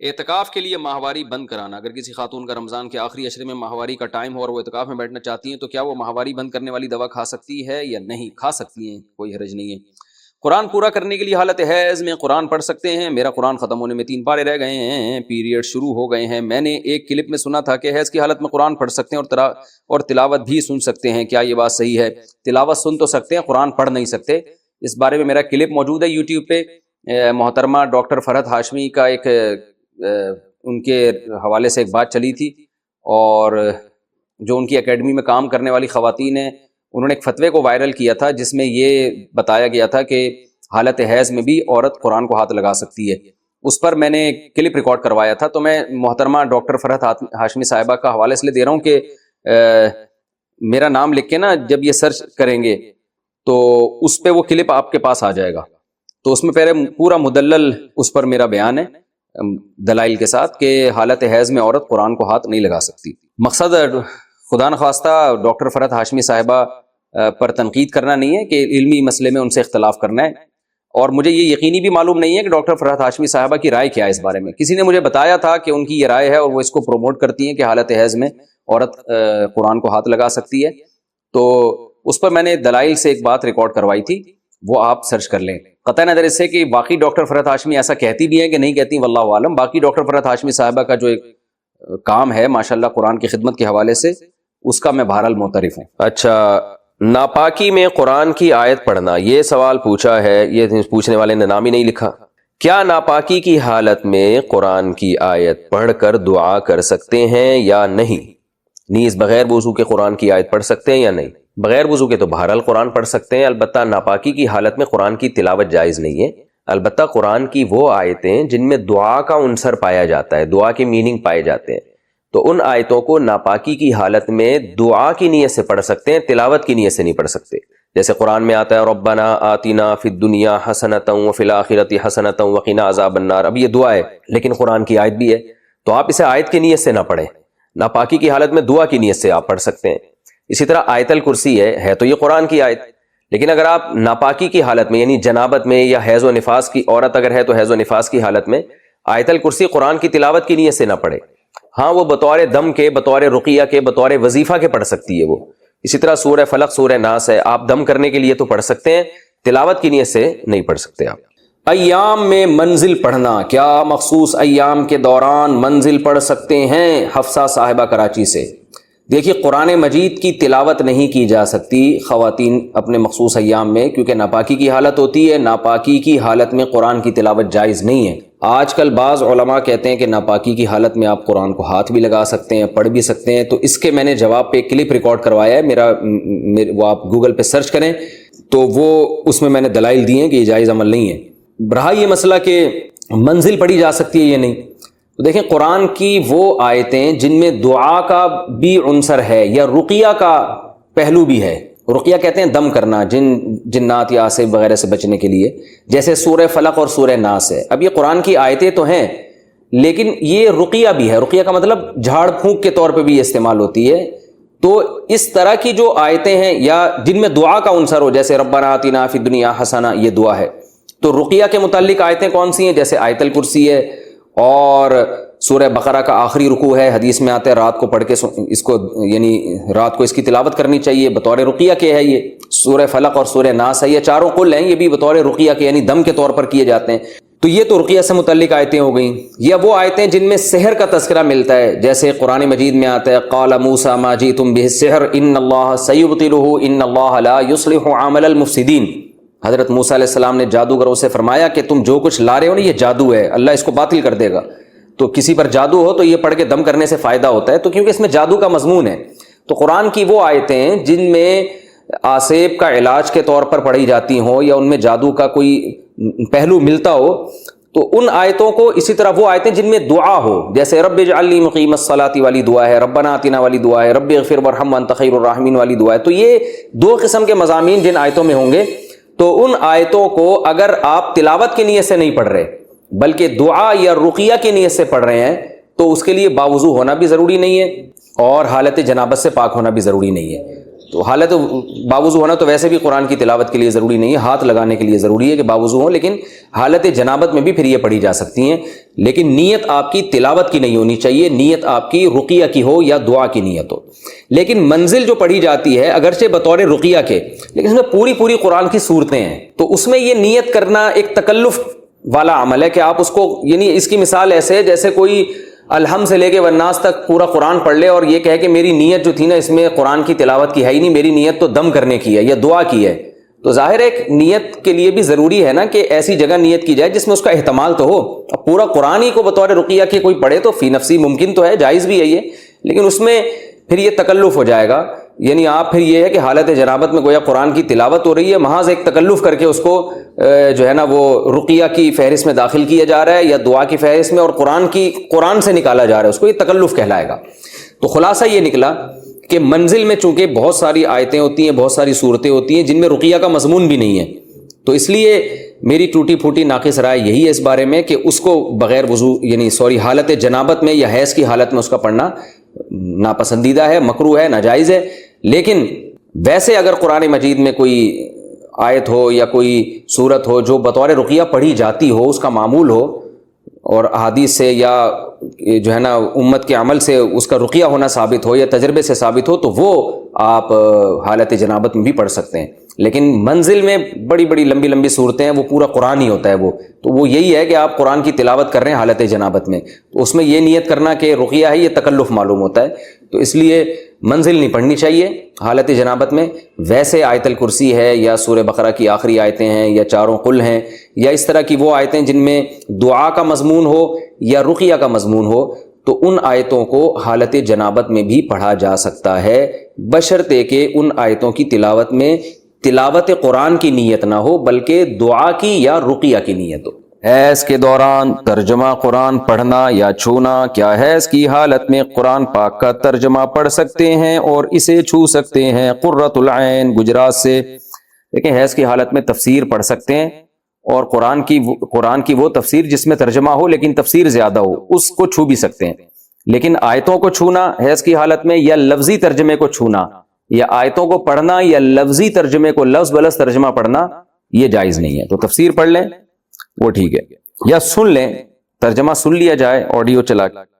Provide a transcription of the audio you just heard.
اعتکاف کے لیے ماہواری بند کرانا، اگر کسی خاتون کا رمضان کے آخری عشرے میں ماہواری کا ٹائم ہو اور وہ اعتکاف میں بیٹھنا چاہتی ہیں تو کیا وہ ماہواری بند کرنے والی دوا کھا سکتی ہے یا نہیں؟ کھا سکتی ہیں، کوئی حرج نہیں ہے۔ قرآن پورا کرنے کے لیے حالت حیض میں قرآن پڑھ سکتے ہیں؟ میرا قرآن ختم ہونے میں 3 پارے رہ گئے ہیں، پیریڈ شروع ہو گئے ہیں۔ میں نے ایک کلپ میں سنا تھا کہ حیض کی حالت میں قرآن پڑھ سکتے ہیں اور تلاوت بھی سن سکتے ہیں، کیا یہ بات صحیح ہے؟ تلاوت سن تو سکتے ہیں، قرآن پڑھ نہیں سکتے۔ اس بارے میں میرا کلپ موجود ہے یوٹیوب پہ، محترمہ ڈاکٹر فرحت ہاشمی کا ایک ان کے حوالے سے ایک بات چلی تھی، اور جو ان کی اکیڈمی میں کام کرنے والی خواتین ہیں انہوں نے ایک فتوے کو وائرل کیا تھا جس میں یہ بتایا گیا تھا کہ حالت حیض میں بھی عورت قرآن کو ہاتھ لگا سکتی ہے۔ اس پر میں نے کلپ ریکارڈ کروایا تھا، تو میں محترمہ ڈاکٹر فرحت ہاشمی صاحبہ کا حوالے سے دے رہا ہوں کہ میرا نام لکھ کے نا جب یہ سرچ کریں گے تو اس پہ وہ کلپ آپ کے پاس آ جائے گا، تو اس میں پہلے پورا مدلل اس پر میرا بیان ہے دلائل کے ساتھ کہ حالت حیض میں عورت قرآن کو ہاتھ نہیں لگا سکتی۔ مقصد خدا نخواستہ ڈاکٹر فرحت ہاشمی صاحبہ پر تنقید کرنا نہیں ہے کہ علمی مسئلے میں ان سے اختلاف کرنا ہے، اور مجھے یہ یقینی بھی معلوم نہیں ہے کہ ڈاکٹر فرحت ہاشمی صاحبہ کی رائے کیا ہے اس بارے میں۔ کسی نے مجھے بتایا تھا کہ ان کی یہ رائے ہے اور وہ اس کو پروموٹ کرتی ہیں کہ حالت حیض میں عورت قرآن کو ہاتھ لگا سکتی ہے، تو اس پر میں نے دلائل سے ایک بات ریکارڈ کروائی تھی، وہ آپ سرچ کر لیں۔ قطع نظر اس سے کہ باقی ڈاکٹر فرحت ہاشمی ایسا کہتی بھی ہیں کہ نہیں کہتی، واللہ عالم۔ باقی ڈاکٹر فرحت ہاشمی صاحبہ کا جو ایک کام ہے ماشاءاللہ قرآن کی خدمت کے حوالے سے، اس کا میں بہرحال معترف ہوں۔ اچھا، ناپاکی میں قرآن کی آیت پڑھنا، یہ سوال پوچھا ہے، یہ پوچھنے والے نے نام ہی نہیں لکھا۔ کیا ناپاکی کی حالت میں قرآن کی آیت پڑھ کر دعا کر سکتے ہیں یا نہیں؟ نیز بغیر وضو کے قرآن کی آیت پڑھ سکتے ہیں یا نہیں؟ بغیر وضو کے تو بہرحال قرآن پڑھ سکتے ہیں، البتہ ناپاکی کی حالت میں قرآن کی تلاوت جائز نہیں ہے۔ البتہ قرآن کی وہ آیتیں جن میں دعا کا عنصر پایا جاتا ہے، دعا کے میننگ پائے جاتے ہیں، تو ان آیتوں کو ناپاکی کی حالت میں دعا کی نیت سے پڑھ سکتے ہیں، تلاوت کی نیت سے نہیں پڑھ سکتے۔ جیسے قرآن میں آتا ہے ربنا آتنا فی الدنیا حسنۃ وفی الآخرۃ حسنۃ وقنا عذاب النار، اب یہ دعا ہے لیکن قرآن کی آیت بھی ہے، تو آپ اسے آیت کی نیت سے نہ پڑھیں، ناپاکی کی حالت میں دعا کی نیت سے آپ پڑھ سکتے ہیں۔ اسی طرح آیت الکرسی ہے تو یہ قرآن کی آیت، لیکن اگر آپ ناپاکی کی حالت میں یعنی جنابت میں یا حیض و نفاس کی عورت اگر ہے تو حیض و نفاس کی حالت میں آیت الکرسی قرآن کی تلاوت کی نیت سے نہ پڑھے، ہاں وہ بطور دم کے، بطور رقیہ کے، بطور وظیفہ کے پڑھ سکتی ہے وہ۔ اسی طرح سورہ فلق، سورہ ناس ہے، آپ دم کرنے کے لیے تو پڑھ سکتے ہیں، تلاوت کی نیت سے نہیں پڑھ سکتے آپ۔ ایام میں منزل پڑھنا، کیا مخصوص ایام کے دوران منزل پڑھ سکتے ہیں؟ حفصہ صاحبہ کراچی سے۔ دیکھیے قرآن مجید کی تلاوت نہیں کی جا سکتی خواتین اپنے مخصوص ایام میں، کیونکہ ناپاکی کی حالت ہوتی ہے، ناپاکی کی حالت میں قرآن کی تلاوت جائز نہیں ہے۔ آج کل بعض علماء کہتے ہیں کہ ناپاکی کی حالت میں آپ قرآن کو ہاتھ بھی لگا سکتے ہیں، پڑھ بھی سکتے ہیں، تو اس کے میں نے جواب پہ ایک کلپ ریکارڈ کروایا ہے، وہ آپ گوگل پہ سرچ کریں تو وہ اس میں نے دلائل دی ہیں کہ یہ جائز عمل نہیں ہے۔ رہا یہ مسئلہ کہ منزل پڑھی جا سکتی ہے یا نہیں، تو دیکھیں قرآن کی وہ آیتیں جن میں دعا کا بھی عنصر ہے یا رقیہ کا پہلو بھی ہے، رقیہ کہتے ہیں دم کرنا جنات یا آصف وغیرہ سے بچنے کے لیے، جیسے سورہ فلق اور سورہ ناس ہے۔ اب یہ قرآن کی آیتیں تو ہیں لیکن یہ رقیہ بھی ہے، رقیہ کا مطلب جھاڑ پھونک کے طور پہ بھی استعمال ہوتی ہے، تو اس طرح کی جو آیتیں ہیں یا جن میں دعا کا عنصر ہو، جیسے ربنا آتنا فی الدنیا حسنہ، یہ دعا ہے، تو رقیہ کے متعلق آیتیں کون سی ہیں؟ جیسے آیت الکرسی ہے، اور سورہ بقرہ کا آخری رکوع ہے، حدیث میں آتا ہے رات کو پڑھ کے اس کو یعنی رات کو اس کی تلاوت کرنی چاہیے، بطور رقیہ کے ہے یہ۔ سورہ فلق اور سورہ ناس ہے، یہ چاروں قل ہیں، یہ بھی بطور رقیہ کے یعنی دم کے طور پر کیے جاتے ہیں، تو یہ تو رقیہ سے متعلق آیتیں ہو گئیں۔ یا وہ آیتیں جن میں سحر کا تذکرہ ملتا ہے، جیسے قرآن مجید میں آتا ہے قال موسیٰ ما جئتم بہ السحر ان اللہ سیبطلہ ان اللہ لا یصلح عمل المفسدین۔ حضرت موسیٰ علیہ السلام نے جادوگروں سے فرمایا کہ تم جو کچھ لا رہے ہو نا یہ جادو ہے، اللہ اس کو باطل کر دے گا۔ تو کسی پر جادو ہو تو یہ پڑھ کے دم کرنے سے فائدہ ہوتا ہے، تو کیونکہ اس میں جادو کا مضمون ہے، تو قرآن کی وہ آیتیں جن میں آصیب کا علاج کے طور پر پڑھی جاتی ہوں یا ان میں جادو کا کوئی پہلو ملتا ہو، تو ان آیتوں کو، اسی طرح وہ آیتیں جن میں دعا ہو، جیسے رب اجعلنی مقیم الصلاۃ والی دعا ہے، ربنا آتنا والی دعا ہے، رب اغفر وارحم وانت خیر الراحمین والی دعا ہے، تو یہ دو قسم کے مضامین جن آیتوں میں ہوں گے، تو ان آیتوں کو اگر آپ تلاوت کی نیت سے نہیں پڑھ رہے بلکہ دعا یا رقیہ کی نیت سے پڑھ رہے ہیں تو اس کے لیے باوضو ہونا بھی ضروری نہیں ہے اور حالت جنابت سے پاک ہونا بھی ضروری نہیں ہے۔ تو حالت باوضو ہونا تو ویسے بھی قرآن کی تلاوت کے لیے ضروری نہیں ہے، ہاتھ لگانے کے لیے ضروری ہے کہ باوضو ہو، لیکن حالت جنابت میں بھی پھر یہ پڑھی جا سکتی ہیں، لیکن نیت آپ کی تلاوت کی نہیں ہونی چاہیے، نیت آپ کی رقیہ کی ہو یا دعا کی نیت ہو۔ لیکن منزل جو پڑھی جاتی ہے اگرچہ بطور رقیہ کے، لیکن اس میں پوری قرآن کی صورتیں ہیں، تو اس میں یہ نیت کرنا ایک تکلف والا عمل ہے کہ آپ اس کو، یعنی اس کی مثال ایسے ہے جیسے کوئی الحمد سے لے کے والناس تک پورا قرآن پڑھ لے اور یہ کہے کہ میری نیت جو تھی نا اس میں قرآن کی تلاوت کی ہے ہی نہیں، میری نیت تو دم کرنے کی ہے یا دعا کی ہے۔ تو ظاہر ہے نیت کے لیے بھی ضروری ہے نا کہ ایسی جگہ نیت کی جائے جس میں اس کا احتمال تو ہو۔ اب پورا قرآن ہی کو بطور رقیہ کے کوئی پڑھے تو فی نفسی ممکن تو ہے، جائز بھی ہے یہ، لیکن اس میں پھر یہ تکلف ہو جائے گا، یعنی آپ پھر یہ ہے کہ حالت جنابت میں گویا قرآن کی تلاوت ہو رہی ہے، محض ایک تکلف کر کے اس کو جو ہے نا وہ رقیہ کی فہرست میں داخل کیا جا رہا ہے یا دعا کی فہرست میں، اور قرآن سے نکالا جا رہا ہے، اس کو یہ تکلف کہلائے گا۔ تو خلاصہ یہ نکلا کہ منزل میں چونکہ بہت ساری آیتیں ہوتی ہیں، بہت ساری صورتیں ہوتی ہیں جن میں رقیہ کا مضمون بھی نہیں ہے، تو اس لیے میری ٹوٹی پھوٹی ناقص رائے یہی ہے اس بارے میں کہ اس کو بغیر وضو حالت جنابت میں یا حیض کی حالت میں اس کا پڑھنا ناپسندیدہ ہے، مکروہ ہے، ناجائز ہے۔ لیکن ویسے اگر قرآن مجید میں کوئی آیت ہو یا کوئی صورت ہو جو بطور رقیہ پڑھی جاتی ہو، اس کا معمول ہو، اور احادیث سے یا جو ہے نا امت کے عمل سے اس کا رقیہ ہونا ثابت ہو یا تجربے سے ثابت ہو، تو وہ آپ حالت جنابت میں بھی پڑھ سکتے ہیں۔ لیکن منزل میں بڑی بڑی لمبی لمبی صورتیں ہیں، وہ پورا قرآن ہی ہوتا ہے تو وہ یہی ہے کہ آپ قرآن کی تلاوت کر رہے ہیں حالت جنابت میں، تو اس میں یہ نیت کرنا کہ رقیہ ہے، یہ تکلف معلوم ہوتا ہے، تو اس لیے منزل نہیں پڑھنی چاہیے حالت جنابت میں۔ ویسے آیت الکرسی ہے یا سورہ بقرہ کی آخری آیتیں ہیں یا چاروں قل ہیں یا اس طرح کی وہ آیتیں جن میں دعا کا مضمون ہو یا رقیہ کا مضمون ہو، تو ان آیتوں کو حالت جنابت میں بھی پڑھا جا سکتا ہے، بشرطے کہ ان آیتوں کی تلاوت میں تلاوت قرآن کی نیت نہ ہو بلکہ دعا کی یا رقیہ کی نیت ہو۔ حیض کے دوران ترجمہ قرآن پڑھنا یا چھونا، کیا حیض کی حالت میں قرآن پاک کا ترجمہ پڑھ سکتے ہیں اور اسے چھو سکتے ہیں؟ قرۃ العین گجرات سے۔ لیکن حیض کی حالت میں تفسیر پڑھ سکتے ہیں، اور قرآن کی وہ تفسیر جس میں ترجمہ ہو لیکن تفسیر زیادہ ہو، اس کو چھو بھی سکتے ہیں۔ لیکن آیتوں کو چھونا حیض کی حالت میں یا لفظی ترجمے کو چھونا یا آیتوں کو پڑھنا یا لفظی ترجمے کو لفظ بلفظ ترجمہ پڑھنا یہ جائز نہیں ہے۔ تو تفسیر پڑھ لیں وہ ٹھیک ہے، یا سن لیں، ترجمہ سن لیا جائے آڈیو چلا کے۔